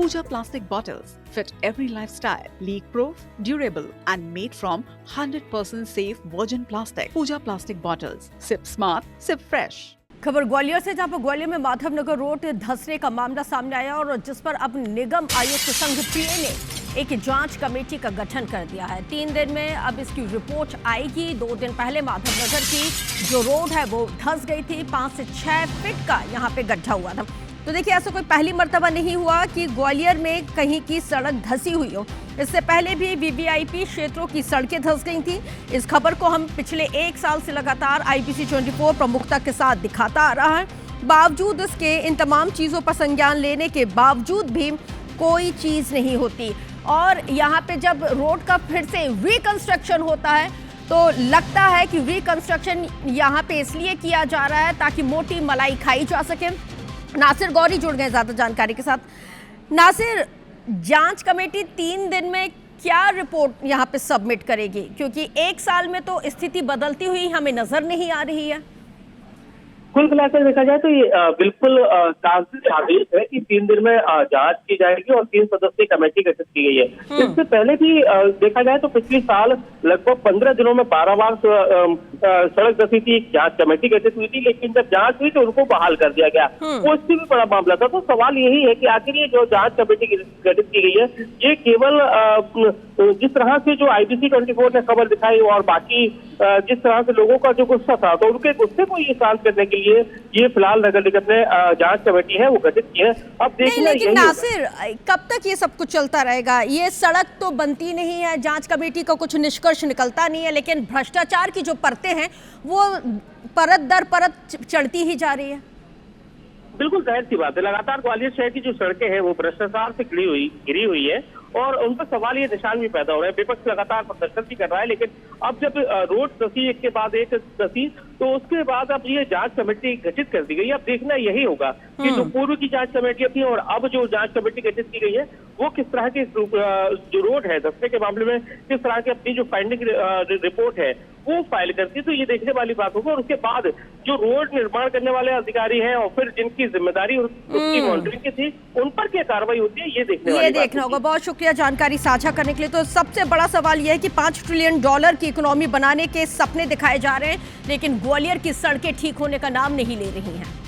Pooja plastic bottles fit every lifestyle, leak-proof, durable and made from 100% safe virgin plastic. Pooja plastic bottles. Sip smart, sip fresh. खबर ग्वालियर से, जहां पर ग्वालियर में Madhavnagar road धंसने का मामला सामने आया और जिस पर अब निगम आयुक्त संघ पीए ने एक जांच कमेटी का गठन कर दिया है। 3 दिन में अब इसकी रिपोर्ट आएगी। 2 दिन पहले माधवनगर की जो रोड है वो धंस गई थी। 5 से 6 फीट का यहाँ पे गड्ढा हुआ था। तो देखिए, ऐसा कोई पहली मर्तबा नहीं हुआ कि ग्वालियर में कहीं की सड़क धंसी हुई हो। इससे पहले भी वीवीआईपी क्षेत्रों की सड़कें धंस गई थी। इस खबर को हम पिछले 1 साल से लगातार IBC 24 प्रमुखता के साथ दिखाता आ रहा है। बावजूद इसके इन तमाम चीज़ों पर संज्ञान लेने के बावजूद भी कोई चीज़ नहीं होती। और यहाँ पे जब रोड का फिर से रिकंस्ट्रक्शन होता है तो लगता है कि रिकंस्ट्रक्शन यहाँ पे इसलिए किया जा रहा है ताकि मोटी मलाई खाई जा सके। नासिर गौरी जुड़ गए ज़्यादा जानकारी के साथ। नासिर, जांच कमेटी 3 दिन में क्या रिपोर्ट यहाँ पे सबमिट करेगी? क्योंकि 1 साल में तो स्थिति बदलती हुई हमें नजर नहीं आ रही है। कुल मिलाकर देखा जाए तो ये बिल्कुल काफी आदेश है कि 3 दिन में जांच की जाएगी और 3 सदस्यीय कमेटी गठित की गई है। इससे पहले भी देखा जाए तो पिछले साल लगभग 15 दिनों में 12 बार सड़क धंसी थी, जांच कमेटी गठित हुई थी, लेकिन जब जांच हुई तो उनको बहाल कर दिया गया। वो इससे भी बड़ा मामला था। तो सवाल यही है कि आखिर ये जो जांच कमेटी गठित की गई है, ये केवल जिस तरह से जो IBC 24 ने खबर दिखाई और बाकी जिस तरह से लोगों का जो गुस्सा था, तो उनके गुस्से को ये शांत करने के लिए ये फिलहाल नगर निगम ने जांच कमेटी है वो गठित की है। अब देखना नहीं, लेकिन नासिर, कब तक ये सब कुछ चलता रहेगा? ये सड़क तो बनती नहीं है, जांच कमेटी का कुछ निष्कर्ष निकलता नहीं है, लेकिन भ्रष्टाचार की जो परतें हैं वो परत दर परत चढ़ती ही जा रही है। बिल्कुल जाहिर सी बात है, लगातार ग्वालियर शहर की जो सड़कें हैं वो भ्रष्टाचार से घिरी हुई है और उन पर सवाल ये निशान भी पैदा हो रहे हैं। विपक्ष लगातार प्रदर्शन भी कर रहा है, लेकिन अब जब रोड धंसी एक के बाद एक धंसी, तो उसके बाद अब ये जांच कमेटी गठित कर दी गई। अब देखना यही होगा कि जो पूर्व की जांच कमेटियां थी और अब जो जांच कमेटी गठित की गई है वो किस तरह की जो रोड है धंसने के मामले में किस तरह की अपनी जो फाइंडिंग रिपोर्ट है वो फाइल करती है। तो ये देखने वाली बात होगी और उसके बाद जो रोड निर्माण करने वाले अधिकारी हैं और फिर जिनकी जिम्मेदारी उसकी मॉनिटरिंग की थी उन पर क्या कार्रवाई होती है, ये देखना होगा। बहुत शुक्रिया जानकारी साझा करने के लिए। तो सबसे बड़ा सवाल यह है कि $5 ट्रिलियन की इकोनॉमी बनाने के सपने दिखाए जा रहे हैं, लेकिन ग्वालियर की सड़कें ठीक होने का नाम नहीं ले रही हैं।